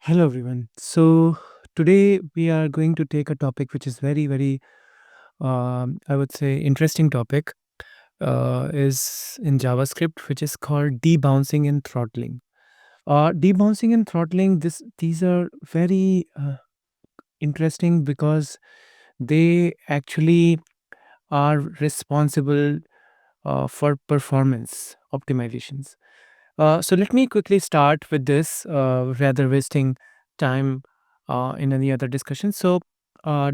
Hello, everyone. So, today we are going to take a topic which is very, I would say, interesting topic is in JavaScript, which is called debouncing and throttling. Debouncing and throttling, these are very interesting because they actually are responsible for performance optimizations. So let me quickly start with this, rather wasting time in any other discussion. So, uh,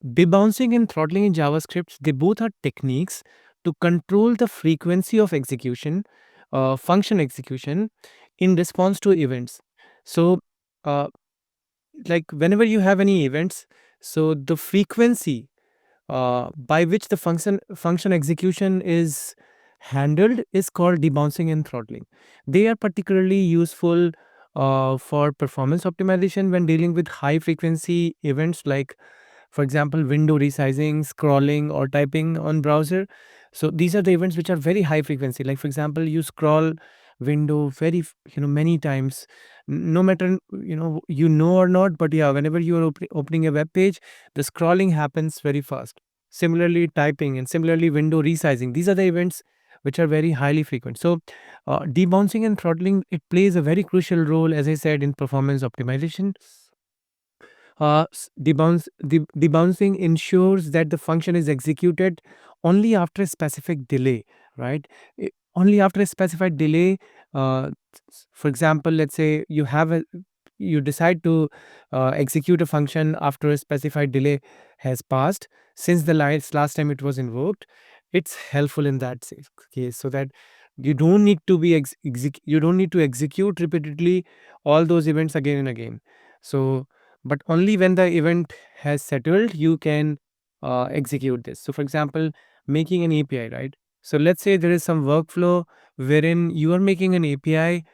debouncing and throttling in JavaScript, they both are techniques to control the frequency of execution, function execution in response to events. So, uh, like whenever you have any events, so the frequency by which the function execution is handled is called debouncing and throttling. They are particularly useful for performance optimization when dealing with high frequency events like, for example, window resizing, scrolling, or typing on browser. So these are the events which are very high frequency. Like, for example, you scroll window many times, no matter or not, but yeah, whenever you are opening a web page, the scrolling happens very fast. Similarly, typing and similarly window resizing, these are the events which are very highly frequent. So debouncing and throttling, it plays a very crucial role, as I said, in performance optimization. Debouncing ensures that the function is executed only after a specific delay, right? Only after a specified delay. For example, let's say you decide to execute a function after a specified delay has passed since the last time it was invoked. It's helpful in that case, so that you don't need to you don't need to execute repeatedly all those events again and again. So but only when the event has settled you can execute this. So for example, making an API, right? So let's say there is some workflow wherein you are making an API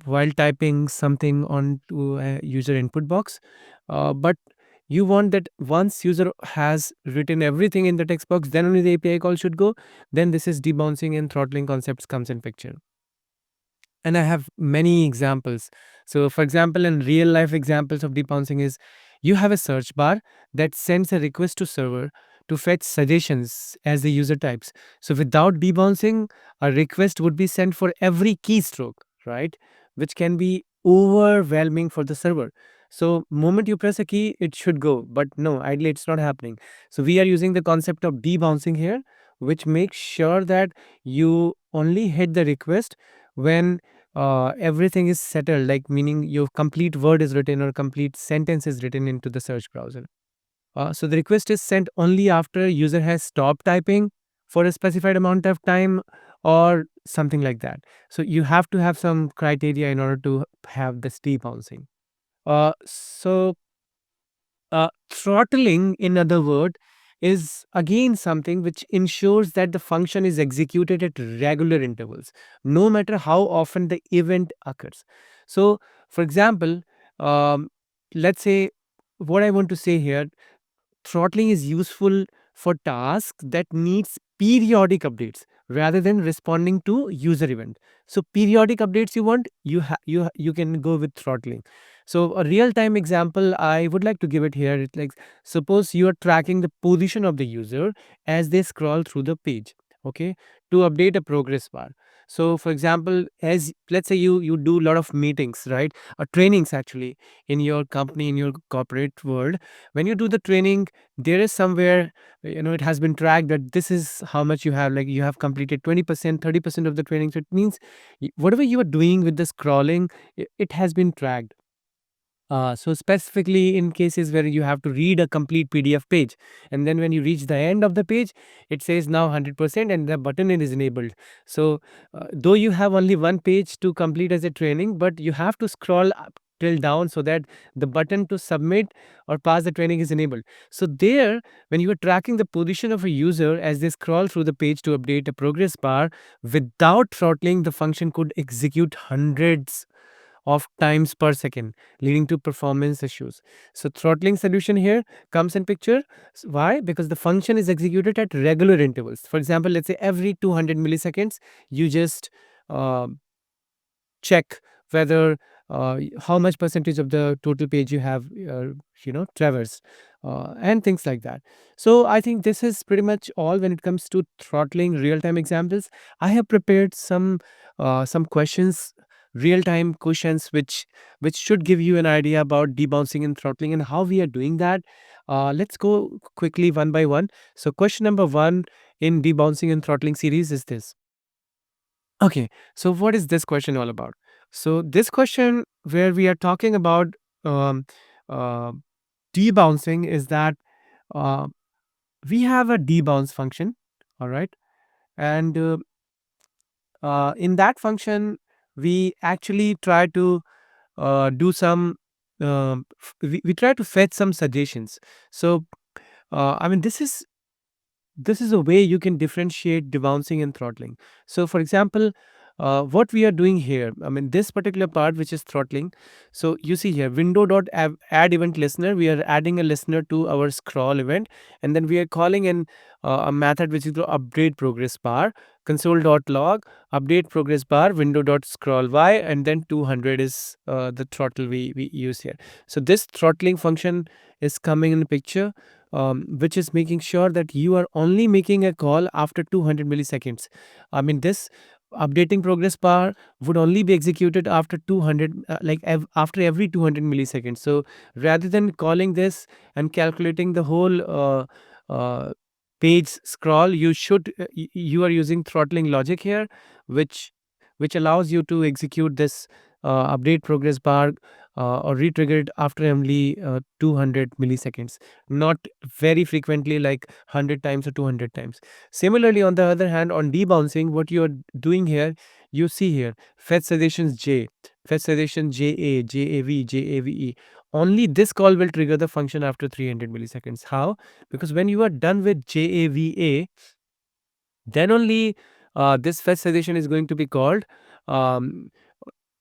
while typing something onto a user input box, but you want that once user has written everything in the text box, then only the API call should go. Then this is debouncing and throttling concepts comes in picture. And I have many examples. So for example, in real life examples of debouncing is, you have a search bar that sends a request to server to fetch suggestions as the user types. So without debouncing, a request would be sent for every keystroke, right? Which can be overwhelming for the server. So moment you press a key, it should go, but no, ideally it's not happening. So we are using the concept of debouncing here, which makes sure that you only hit the request when everything is settled, like meaning your complete word is written or complete sentence is written into the search browser. So the request is sent only after user has stopped typing for a specified amount of time or something like that. So you have to have some criteria in order to have this debouncing. Throttling, in other word, is again something which ensures that the function is executed at regular intervals, no matter how often the event occurs. So, for example, um, let's say what I want to say here, throttling is useful for tasks that needs periodic updates rather than responding to user event. So periodic updates you want, you can go with throttling. So a real time example I would like to give it here. It's like, suppose you are tracking the position of the user as they scroll through the page, okay, to update a progress bar. So for example, as let's say you do a lot of meetings, right, or trainings actually, in your company, in your corporate world. When you do the training, there is somewhere, it has been tracked that this is how much you have, like you have completed 20%, 30% of the training. So it means whatever you are doing with the scrolling, it has been tracked. So specifically in cases where you have to read a complete PDF page, and then when you reach the end of the page, it says now 100% and the button is enabled. So though you have only one page to complete as a training, but you have to scroll up till down so that the button to submit or pass the training is enabled. So there, when you are tracking the position of a user as they scroll through the page to update a progress bar, without throttling, the function could execute hundreds of times per second, leading to performance issues. So throttling solution here comes in picture. Why? Because the function is executed at regular intervals. For example, let's say every 200 milliseconds, you just uh, check whether how much percentage of the total page you have, traversed, and things like that. So I think this is pretty much all when it comes to throttling real-time examples. I have prepared some questions, real-time questions, which should give you an idea about debouncing and throttling and how we are doing that. Let's go quickly one by one. So question number one in debouncing and throttling series is this. Okay, so what is this question all about? So this question where we are talking about um, uh, debouncing is that uh, we have a debounce function, all right, and in that function we actually try to do some we try to fetch some suggestions. So I mean this is a way you can differentiate debouncing and throttling. So, for example, what we are doing here, I mean, this particular part which is throttling. So, you see here, window.add event listener. We are adding a listener to our scroll event, and then we are calling in a method which is the update progress bar. Console.log update progress bar window.scroll y, and then 200 is the throttle we use here. So, this throttling function is coming in the picture, which is making sure that you are only making a call after 200 milliseconds. I mean, this updating progress bar would only be executed after 200, after every 200 milliseconds. So rather than calling this and calculating the whole uh, page scroll, you are using throttling logic here, which which allows you to execute this update progress bar or retrigger it after only 200 milliseconds, not very frequently like 100 times or 200 times. Similarly, on the other hand, on debouncing, what you are doing here, you see here fetch suggestions J, fetch suggestion JA, JAV, JAVE. Only this call will trigger the function after 300 milliseconds. How? Because when you are done with JAVA, then only this fetch suggestion is going to be called. Um,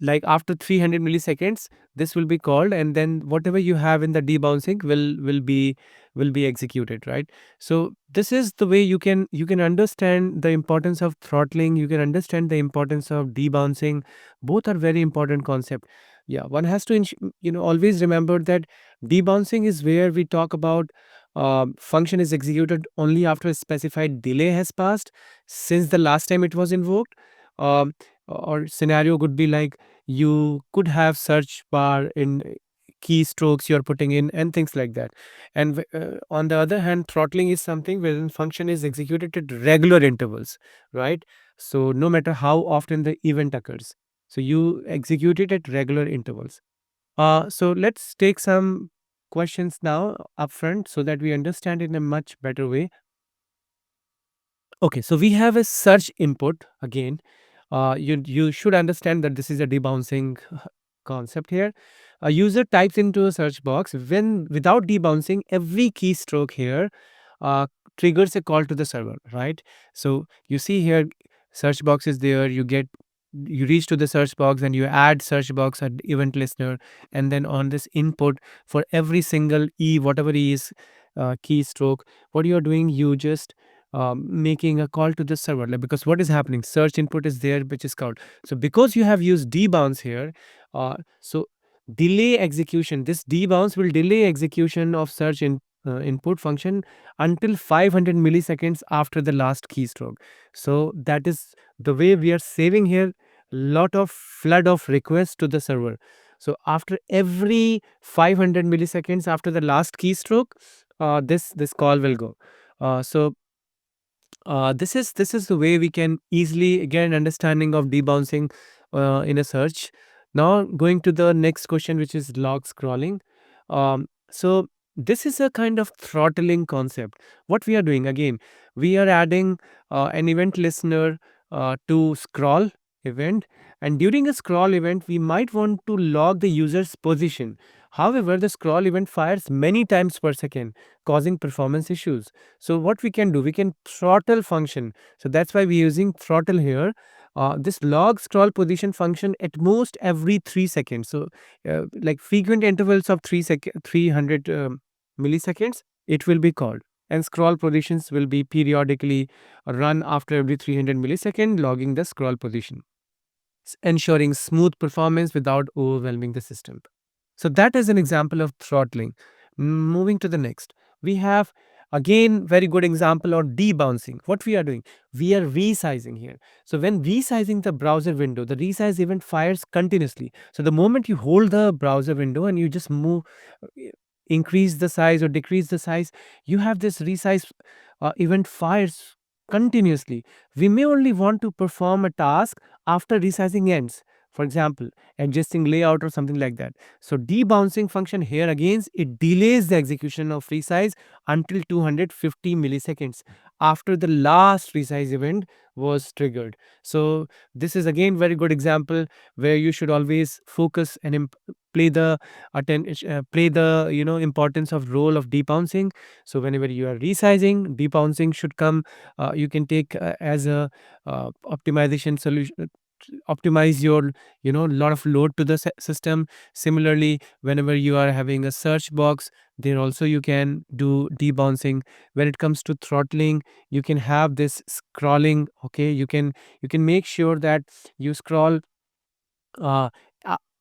like after 300 milliseconds this will be called, and then whatever you have in the debouncing will be executed, right? So this is the way you can understand the importance of throttling, you can understand the importance of debouncing. Both are very important concept. Yeah, one has to always remember that debouncing is where we talk about function is executed only after a specified delay has passed since the last time it was invoked. Or scenario could be like you could have search bar in keystrokes you're putting in and things like that. And on the other hand, throttling is something wherein function is executed at regular intervals, right? So no matter how often the event occurs, so you execute it at regular intervals. So let's take some questions now upfront so that we understand it in a much better way. Okay, so we have a search input again. You should understand that this is a debouncing concept here. A user types into a search box. When without debouncing, every keystroke here uh, triggers a call to the server, right? So you see here, search box is there. You reach to the search box and you add search box at event listener, and then on this input for every single whatever is keystroke, what you are doing, you just making a call to the server, like, because what is happening, search input is there which is called. So because you have used debounce here, so delay execution, this debounce will delay execution of search input function until 500 milliseconds after the last keystroke. So that is the way we are saving here lot of flood of requests to the server. So after every 500 milliseconds after the last keystroke, this call will go. So this is the way we can easily get an understanding of debouncing in a search. Now going to the next question, which is log scrolling. So this is a kind of throttling concept. What we are doing again, we are adding an event listener to scroll event, and during a scroll event we might want to log the user's position. However, the scroll event fires many times per second, causing performance issues. So what we can do, we can throttle function. So that's why we're using throttle here. This log scroll position function at most every 3 seconds. So like frequent intervals of 300 milliseconds, it will be called. And scroll positions will be periodically run after every 300 millisecond, logging the scroll position. ensuring smooth performance without overwhelming the system. So that is an example of throttling. Moving to the next, we have again very good example of debouncing. What we are doing, we are resizing here. So when resizing the browser window, the resize event fires continuously. So the moment you hold the browser window and you just move, uh, increase the size or decrease the size, you have this resize event fires continuously. We may only want to perform a task after resizing ends. For example, adjusting layout or something like that. So debouncing function here again, it delays the execution of resize until 250 milliseconds after the last resize event was triggered. So this is again very good example where you should always focus and play the play the importance of role of debouncing. So whenever you are resizing, debouncing should come. You can take as a optimization solution, optimize your lot of load to the system. Similarly, whenever you are having a search box, there also you can do debouncing. When it comes to throttling, you can have this scrolling. Okay, you can make sure that you scroll uh,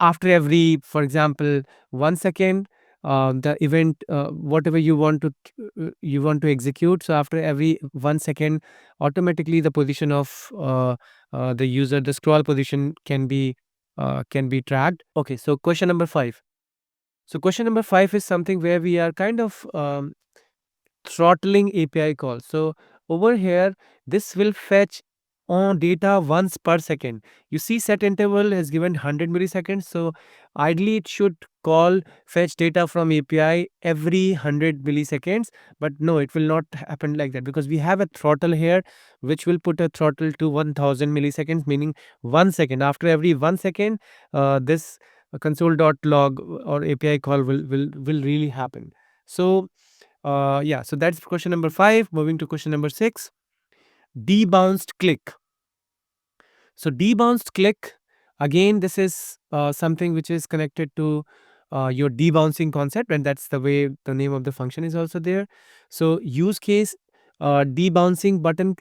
after every, for example, 1 second, the event, whatever you want to execute. So after every 1 second, automatically the position of the user, the scroll position can be tracked. Okay, so question number 5. So question number 5 is something where we are kind of throttling API call. So over here, this will fetch on data once per second. You see set interval has given 100 milliseconds. So ideally it should call fetch data from API every 100 milliseconds. But no, it will not happen like that because we have a throttle here, which will put a throttle to 1000 milliseconds, meaning 1 second. After every 1 second, this console.log or API call will really happen. So yeah, so that's question number 5. Moving to question number 6, debounced click. So debounced click, again, this is something which is connected to your debouncing concept, and that's the way the name of the function is also there. So use case, debouncing button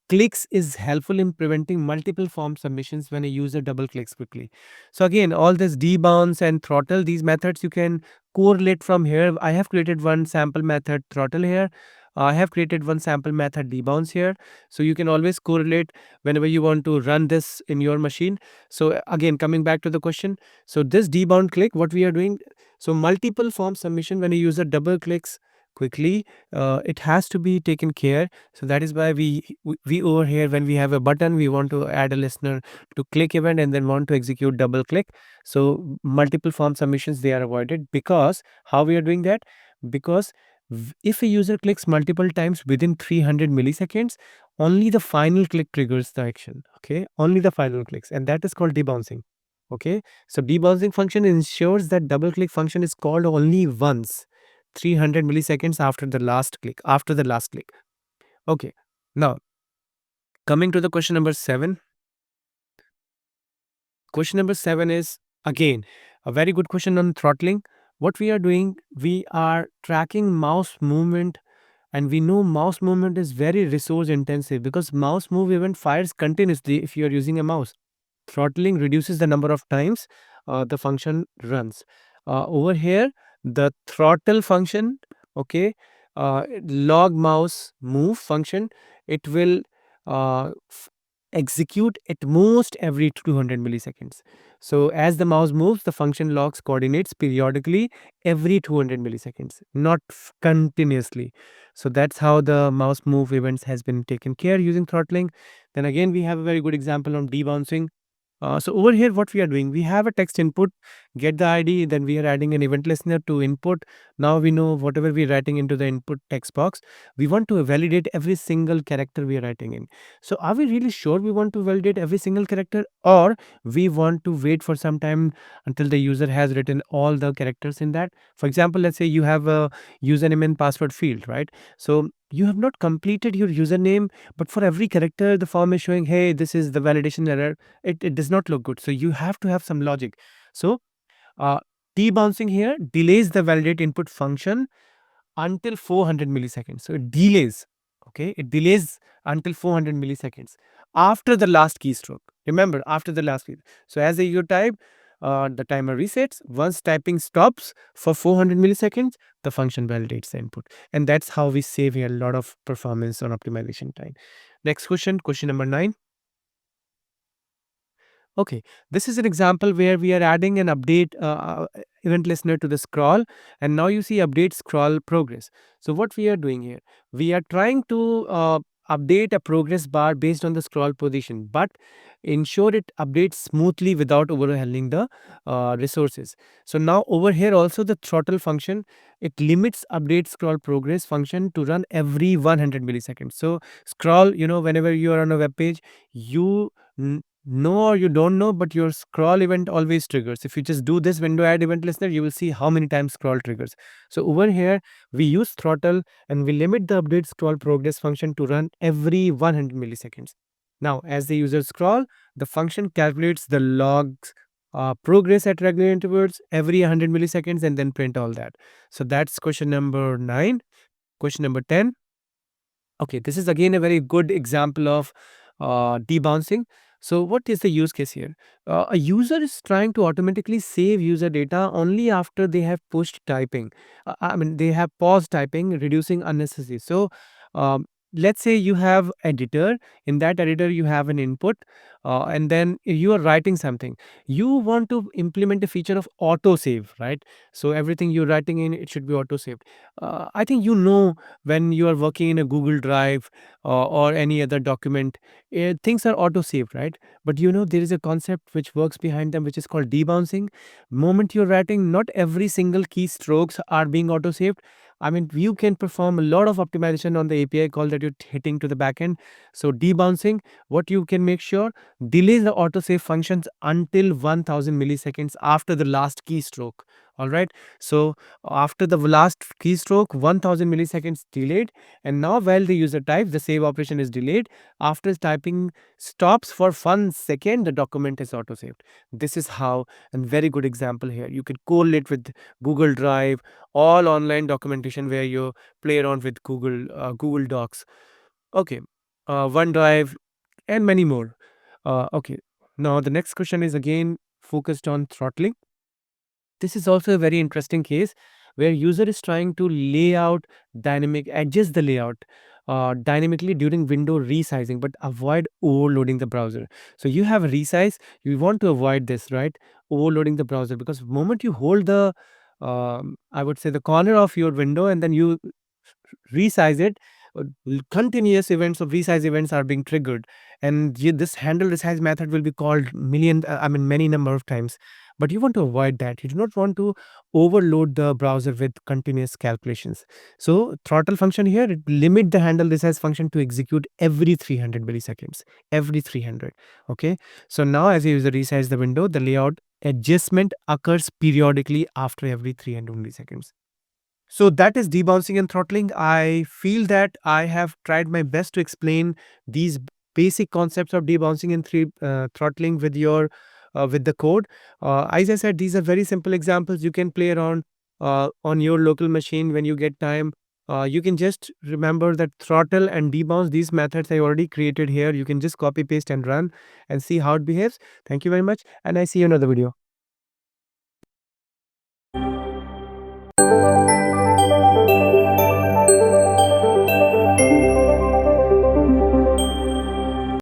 clicks is helpful in preventing multiple form submissions when a user double clicks quickly. So again, all this debounce and throttle, these methods you can correlate from here. I have created one sample method throttle here. I have created one sample method debounce here. So you can always correlate whenever you want to run this in your machine. So again, coming back to the question, so this debound click, what we are doing, so multiple form submission, when a user double clicks quickly, it has to be taken care. So that is why we over here, when we have a button, we want to add a listener to click event and then want to execute double click. So multiple form submissions, they are avoided. Because how we are doing that? Because if a user clicks multiple times within 300 milliseconds, only the final click triggers the action. Okay, only the final clicks, and that is called debouncing. Okay, so debouncing function ensures that double click function is called only once, 300 milliseconds after the last click, Okay, now coming to the question number 7. Question number 7 is again a very good question on throttling. What we are doing, we are tracking mouse movement, and we know mouse movement is very resource intensive because mouse move event fires continuously if you are using a mouse. Throttling reduces the number of times the function runs. Over here, the throttle function, okay, log mouse move function, it will execute at most every 200 milliseconds. So as the mouse moves, the function logs coordinates periodically every 200 milliseconds, not continuously. So that's how the mouse move events has been taken care using throttling. Then again, we have a very good example on debouncing. So over here, what we are doing, we have a text input, get the ID, then we are adding an event listener to input. Now we know whatever we're writing into the input text box, we want to validate every single character we are writing in. So are we really sure we want to validate every single character, or we want to wait for some time until the user has written all the characters in that? For example, let's say you have a username and password field, right? So you have not completed your username, but for every character, the form is showing, hey, this is the validation error. It does not look good. So you have to have some logic. So uh, debouncing here delays the validate input function until 400 milliseconds. So it delays. Okay, it delays until 400 milliseconds after the last keystroke. Remember, after the last key. So as you type, the timer resets. Once typing stops for 400 milliseconds, the function validates the input. And that's how we save here a lot of performance on optimization time. Next question, question number 9. Okay, this is an example where we are adding an update event listener to the scroll, and now you see update scroll progress. So what we are doing here, we are trying to update a progress bar based on the scroll position, but ensure it updates smoothly without overwhelming the resources. So now over here also the throttle function, it limits update scroll progress function to run every 100 milliseconds. So scroll, whenever you are on a web page, you know or you don't know, but your scroll event always triggers. If you just do this window add event listener, you will see how many times scroll triggers. So over here we use throttle and we limit the update scroll progress function to run every 100 milliseconds. Now as the user scroll, the function calculates the logs progress at regular intervals every 100 milliseconds and then print all that. So that's question number 9. Question number 10. Okay, this is again a very good example of debouncing. So what is the use case here? A user is trying to automatically save user data only after they have pushed typing. I mean, they have paused typing, reducing unnecessary. So let's say you have editor. In that editor, you have an input, and then you are writing something. You want to implement a feature of auto save, right? So everything you're writing in, it should be auto saved. I think when you are working in a Google Drive or any other document, things are auto saved, right? But there is a concept which works behind them, which is called debouncing. Moment you're writing, not every single keystrokes are being auto saved. I mean, you can perform a lot of optimization on the API call that you're hitting to the backend. So debouncing, what you can make sure, delays the autosave functions until 1000 milliseconds after the last keystroke. All right. So after the last keystroke, 1000 milliseconds delayed, and now while the user types, the save operation is delayed. After typing stops for 1 second, the document is auto-saved. This is how, and very good example here. You can correlate with Google Drive, all online documentation where you play around with Google Docs. Okay, OneDrive, and many more. Okay, now the next question is again focused on throttling. This is also a very interesting case where user is trying to adjust the layout dynamically during window resizing, but avoid overloading the browser. So you have a resize, you want to avoid this, right? Overloading the browser, because the moment you hold the, I would say, the corner of your window and then you resize it, continuous events of resize events are being triggered, and this handle resize method will be called many number of times. But you want to avoid that. You do not want to overload the browser with continuous calculations. So throttle function here, it limit the handle resize function to execute every 300 milliseconds, every 300. Okay, so now as you resize the window, the layout adjustment occurs periodically after every 300 milliseconds. So that is debouncing and throttling. I feel that I have tried my best to explain these basic concepts of debouncing and throttling with the code. As I said, these are very simple examples. You can play around on your local machine when you get time. You can just remember that throttle and debounce, these methods I already created here. You can just copy paste and run and see how it behaves. Thank you very much, and I see you in another video.